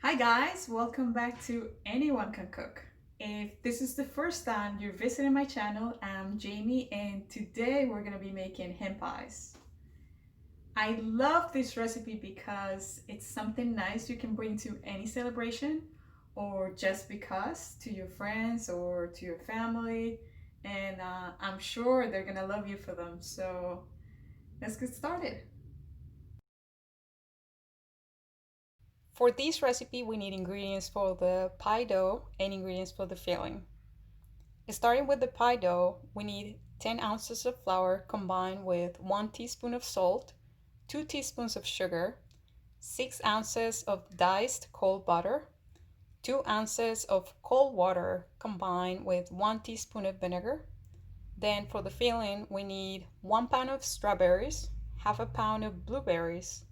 Hi guys, welcome back to Anyone Can Cook. If this is the first time you're visiting my channel, I'm Jamie and today we're gonna be making hen pies. I love this recipe because it's something nice you can bring to any celebration or just because to your friends or to your family, and I'm sure they're gonna love you for them. So let's get started. For this recipe, we need ingredients for the pie dough and ingredients for the filling. Starting with the pie dough, we need 10 ounces of flour combined with 1 teaspoon of salt, 2 teaspoons of sugar, 6 ounces of diced cold butter, 2 ounces of cold water combined with 1 teaspoon of vinegar. Then for the filling, we need 1 pound of strawberries, half a pound of blueberries,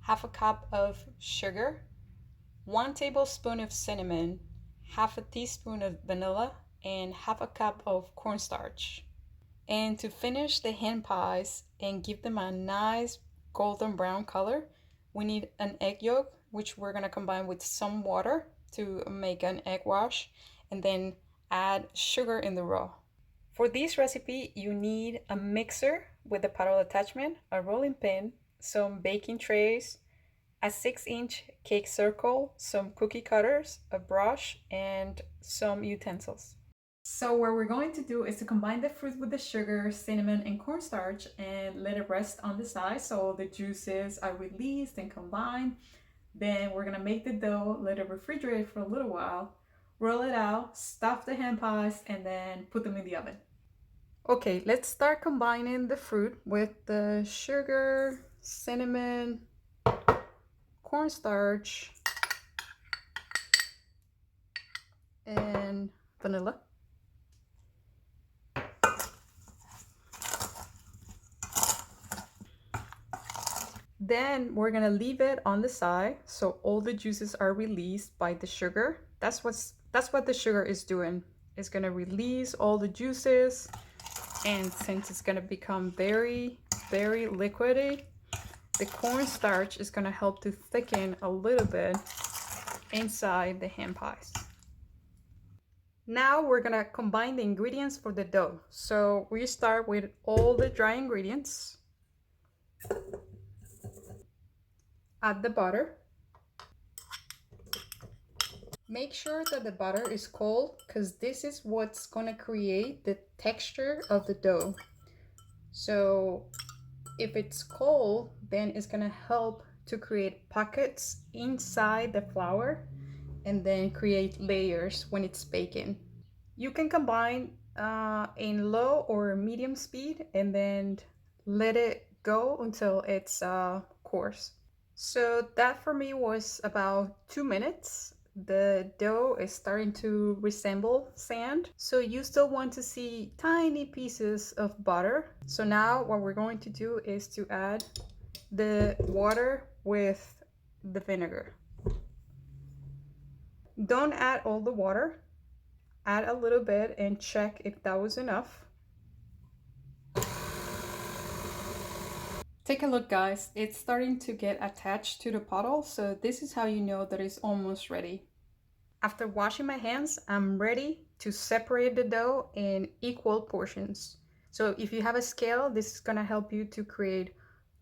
half a cup of sugar, 1 tablespoon of cinnamon, half a teaspoon of vanilla, and half a cup of cornstarch. And to finish the hen pies and give them a nice golden brown color, we need an egg yolk, which we're gonna combine with some water to make an egg wash, and then add sugar in the raw. For this recipe, you need a mixer with a paddle attachment, a rolling pin, some baking trays, a 6-inch cake circle, some cookie cutters, a brush, and some utensils. So what we're going to do is to combine the fruit with the sugar, cinnamon, and cornstarch and let it rest on the side so the juices are released and combined. Then we're gonna make the dough, let it refrigerate for a little while, roll it out, stuff the hand pies, and then put them in the oven. Okay, let's start combining the fruit with the sugar, cinnamon, cornstarch, and vanilla. Then we're gonna leave it on the side so all the juices are released by the sugar. That's what the sugar is doing. It's gonna release all the juices, and since it's gonna become very, very liquidy, the cornstarch is gonna help to thicken a little bit inside the hand pies. Now we're gonna combine the ingredients for the dough. So we start with all the dry ingredients. Add the butter. Make sure that the butter is cold because this is what's gonna create the texture of the dough. So if it's cold, then it's gonna help to create pockets inside the flour and then create layers when it's baking. You can combine in low or medium speed and then let it go until it's coarse. So that for me was about 2 minutes. The dough is starting to resemble sand. So you still want to see tiny pieces of butter. So now what we're going to do is to add the water with the vinegar. Don't add all the water. Add a little bit and check if that was enough. Take a look, guys. It's starting to get attached to the puddle, so this is how you know that it's almost ready. After washing my hands, I'm ready to separate the dough in equal portions. So if you have a scale, this is gonna help you to create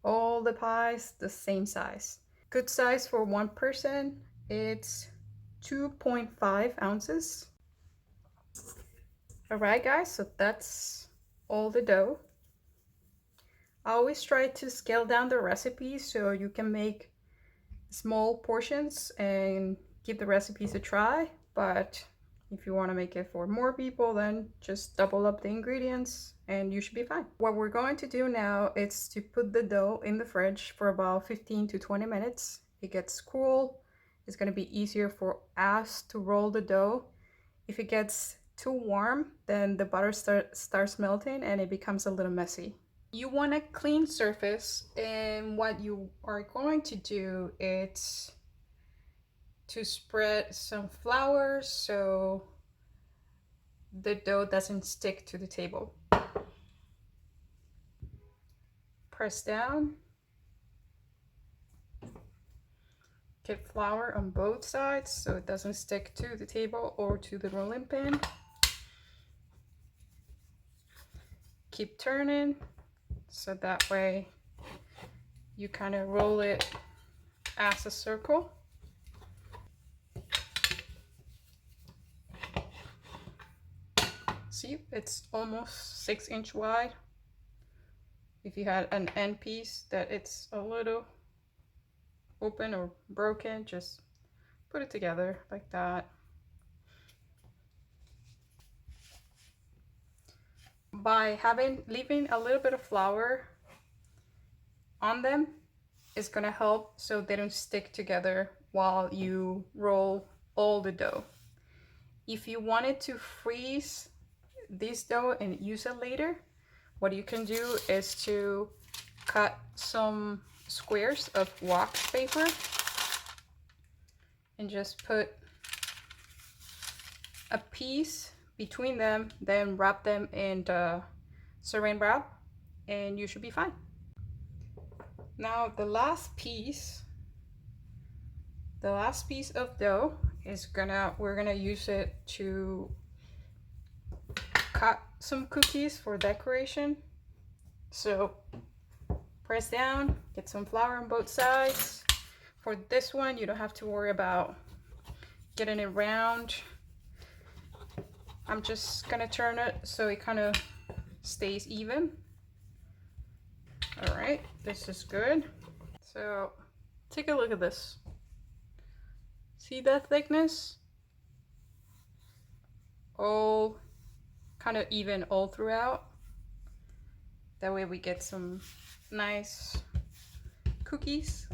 all the pies the same size. Good size for one person, it's 2.5 ounces. All right, guys, so that's all the dough. I always try to scale down the recipe so you can make small portions and give the recipes a try. But if you want to make it for more people, then just double up the ingredients and you should be fine. What we're going to do now is to put the dough in the fridge for about 15 to 20 minutes. It gets cool. It's going to be easier for us to roll the dough. If it gets too warm, then the butter starts melting and it becomes a little messy. You want a clean surface, and what you are going to do is to spread some flour so the dough doesn't stick to the table. Press down. Get flour on both sides so it doesn't stick to the table or to the rolling pin. Keep turning so that way you kind of roll it as a circle. See, it's almost 6-inch wide. If you had an end piece that it's a little open or broken, just put it together like that. By leaving a little bit of flour on them is gonna help so they don't stick together while you roll all the dough. If you wanted to freeze this dough and use it later, what you can do is to cut some squares of wax paper and just put a piece between them, then wrap them in the saran wrap, and you should be fine. Now the last piece of dough is we're gonna use it to cut some cookies for decoration. So press down, get some flour on both sides. For this one, you don't have to worry about getting it round. I'm just gonna turn it so it kind of stays even. All right, this is good. So take a look at this. See that thickness? All kind of even all throughout. That way we get some nice cookies.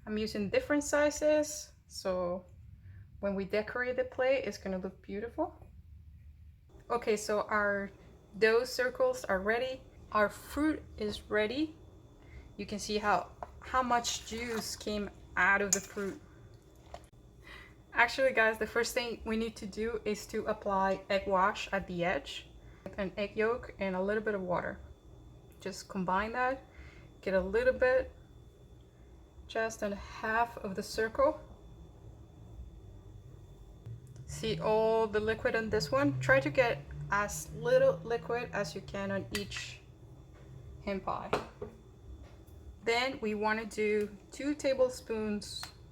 I'm using different sizes, so when we decorate the plate, it's gonna look beautiful. Okay, so our dough circles are ready. Our fruit is ready. You can see how much juice came out of the fruit. Actually, guys, the first thing we need to do is to apply egg wash at the edge with an egg yolk and a little bit of water. Just combine that, get a little bit, just on half of the circle. See all the liquid on this one? Try to get as little liquid as you can on each hen pie. Then we want to do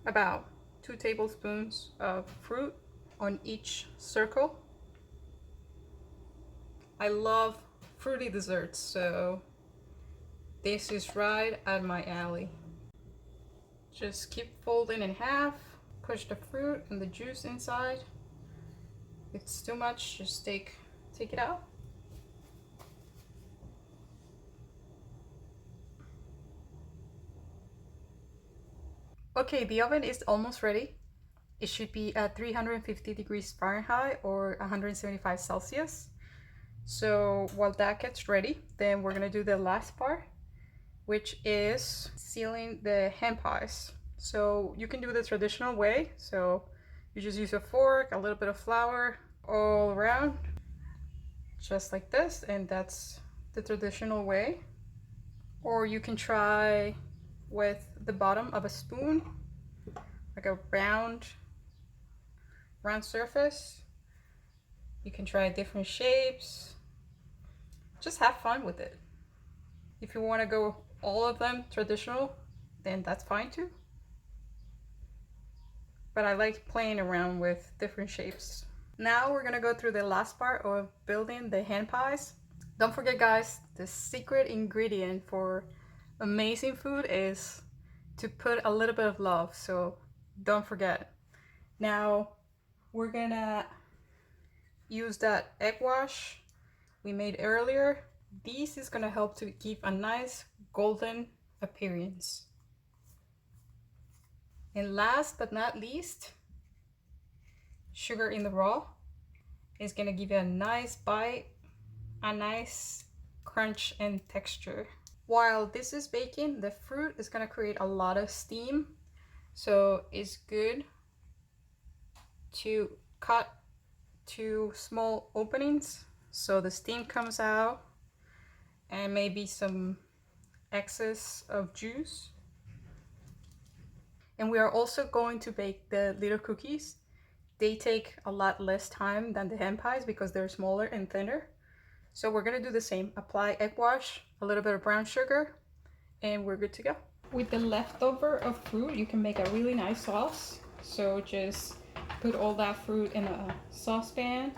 about 2 tablespoons of fruit on each circle. I love fruity desserts, so this is right at my alley. Just keep folding in half, push the fruit and the juice inside. If it's too much, just take it out. Okay, the oven is almost ready. It should be at 350 degrees Fahrenheit or 175 Celsius. So while that gets ready, then we're gonna do the last part, which is sealing the hen pies. So you can do the traditional way. So you just use a fork, a little bit of flour all around, just like this, and that's the traditional way. Or you can try with the bottom of a spoon, like a round surface. You can try different shapes. Just have fun with it. If you want to go all of them traditional, then that's fine too. But I like playing around with different shapes. Now we're gonna go through the last part of building the hen pies. Don't forget, guys, the secret ingredient for amazing food is to put a little bit of love, so don't forget. Now we're gonna use that egg wash we made earlier. This is gonna help to give a nice golden appearance. And last but not least, sugar in the raw is gonna give you a nice bite, a nice crunch and texture. While this is baking, the fruit is gonna create a lot of steam, so it's good to cut 2 small openings so the steam comes out and maybe some excess of juice. And we are also going to bake the little cookies. They take a lot less time than the hand pies because they're smaller and thinner. So we're gonna do the same. Apply egg wash, a little bit of brown sugar, and we're good to go. With the leftover of fruit, you can make a really nice sauce. So just put all that fruit in a saucepan,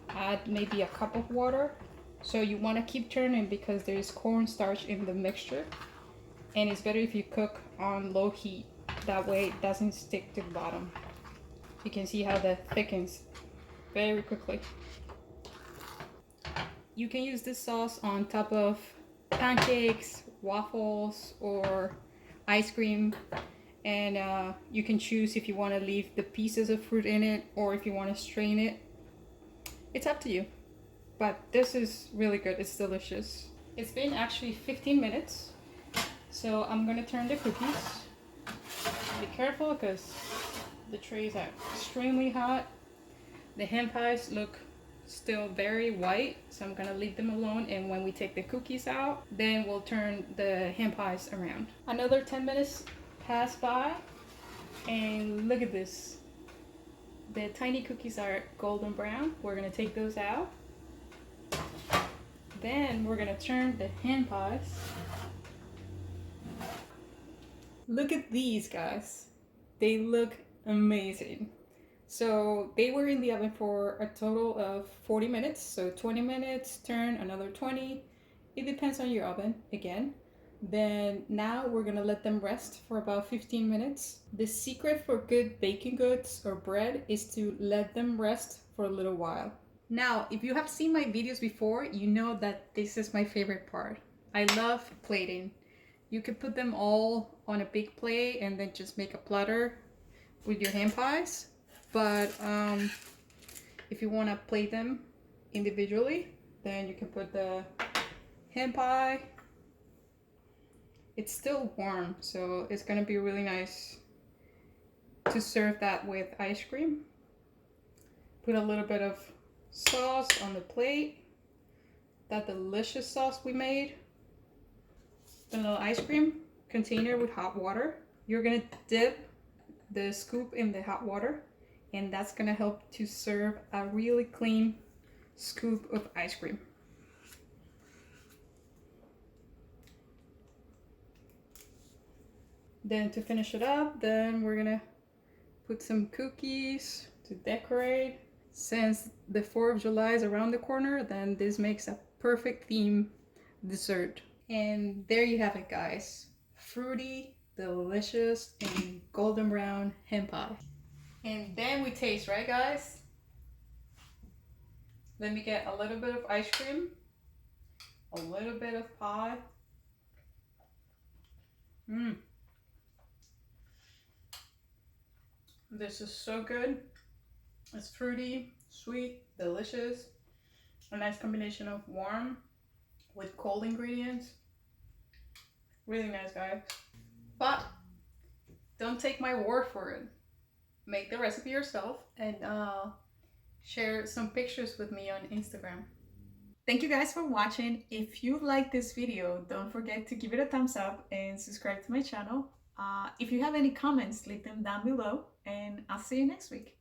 add maybe a cup of water. So you want to keep turning because there's cornstarch in the mixture, and it's better if you cook on low heat. That way it doesn't stick to the bottom. You can see how that thickens very quickly. You can use this sauce on top of pancakes, waffles, or ice cream. And you can choose if you want to leave the pieces of fruit in it or if you want to strain it. It's up to you. But this is really good. It's delicious. It's been actually 15 minutes. So I'm going to turn the cookies. Be careful because the trays are extremely hot. The hand pies look still very white, so I'm gonna leave them alone, and when we take the cookies out, then we'll turn the hand pies around. Another 10 minutes pass by, and look at this. The tiny cookies are golden brown. We're gonna take those out. Then we're gonna turn the hand pies. Look at these guys. They look amazing. So they were in the oven for a total of 40 minutes. So 20 minutes, turn another 20. It depends on your oven again. Then now we're gonna let them rest for about 15 minutes. The secret for good baking goods or bread is to let them rest for a little while. Now, if you have seen my videos before, you know that this is my favorite part. I love plating. You could put them all on a big plate and then just make a platter with your hand pies. But if you want to plate them individually, then you can put the hand pie. It's still warm, so it's gonna be really nice to serve that with ice cream. Put a little bit of sauce on the plate. That delicious sauce we made. The little ice cream container with hot water. You're gonna dip the scoop in the hot water, and that's gonna help to serve a really clean scoop of ice cream. Then to finish it up, then we're gonna put some cookies to decorate. Since the 4th of July is around the corner, then this makes a perfect theme dessert. And there you have it, guys. Fruity, delicious, and golden brown hand pie. And then we taste, right guys? Let me get a little bit of ice cream, a little bit of pie. This is so good. It's fruity, sweet, delicious. A nice combination of warm with cold ingredients. Really nice, guys. But don't take my word for it. Make the recipe yourself and share some pictures with me on Instagram. Thank you guys for watching. If you like this video, don't forget to give it a thumbs up and subscribe to my channel. If you have any comments, leave them down below, and I'll see you next week.